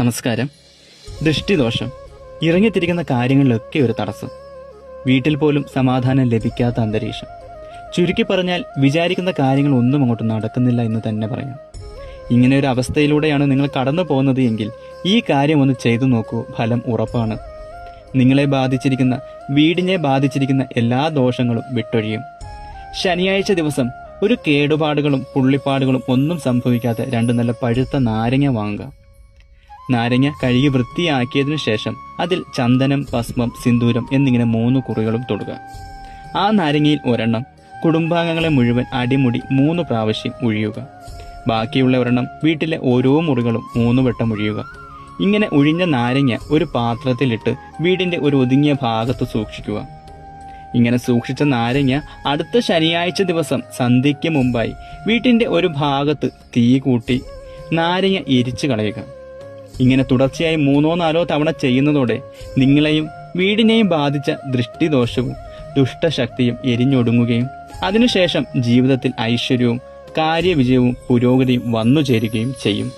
നമസ്കാരം. ദൃഷ്ടിദോഷം ഇറങ്ങിത്തിരിക്കുന്ന കാര്യങ്ങളിലൊക്കെ ഒരു തടസ്സം. വീട്ടിൽ പോലും സമാധാനം ലഭിക്കാത്ത അന്തരീക്ഷം. ചുരുക്കി പറഞ്ഞാൽ വിചാരിക്കുന്ന കാര്യങ്ങൾ ഒന്നും അങ്ങോട്ട് നടക്കുന്നില്ല എന്ന് തന്നെ പറയാം. ഇങ്ങനെ ഒരു അവസ്ഥയിലൂടെയാണ് നിങ്ങൾ കടന്നു പോകുന്നത് എങ്കിൽ ഈ കാര്യം ഒന്ന് ചെയ്തു നോക്കൂ, ഫലം ഉറപ്പാണ്. നിങ്ങളെ ബാധിച്ചിരിക്കുന്ന, വീടിനെ ബാധിച്ചിരിക്കുന്ന എല്ലാ ദോഷങ്ങളും വിട്ടൊഴിയും. ശനിയാഴ്ച ദിവസം ഒരു കേടുപാടുകളും പുള്ളിപ്പാടുകളും ഒന്നും സംഭവിക്കാതെ 2 നല്ല പഴുത്ത നാരങ്ങ വാങ്ങുക. നാരങ്ങ കഴുകി വൃത്തിയാക്കിയതിനു ശേഷം അതിൽ ചന്ദനം, ഭസ്മം, സിന്ദൂരം എന്നിങ്ങനെ 3 കുറികളും തൊടുക. ആ നാരങ്ങയിൽ ഒരെണ്ണം കുടുംബാംഗങ്ങളെ മുഴുവൻ അടിമുടി 3 പ്രാവശ്യം ഒഴിയുക. ബാക്കിയുള്ള ഒരെണ്ണം വീട്ടിലെ ഓരോ മുറികളും 3 വട്ടം ഒഴിയുക. ഇങ്ങനെ ഒഴിഞ്ഞ നാരങ്ങ ഒരു പാത്രത്തിലിട്ട് വീടിന്റെ ഒരു ഒതുങ്ങിയ ഭാഗത്ത് സൂക്ഷിക്കുക. ഇങ്ങനെ സൂക്ഷിച്ച നാരങ്ങ അടുത്ത ശനിയാഴ്ച ദിവസം സന്ധ്യയ്ക്ക് മുമ്പായി വീട്ടിന്റെ ഒരു ഭാഗത്ത് തീ കൂട്ടി നാരങ്ങ എരിച്ചു കളയുക. ഇങ്ങനെ തുടർച്ചയായി 3-4 തവണ ചെയ്യുന്നതോടെ നിങ്ങളെയും വീടിനെയും ബാധിച്ച ദൃഷ്ടിദോഷവും ദുഷ്ടശക്തിയും എരിഞ്ഞൊടുങ്ങുകയും അതിനുശേഷം ജീവിതത്തിൽ ഐശ്വര്യവും കാര്യവിജയവും പുരോഗതിയും വന്നു ചേരുകയും ചെയ്യും.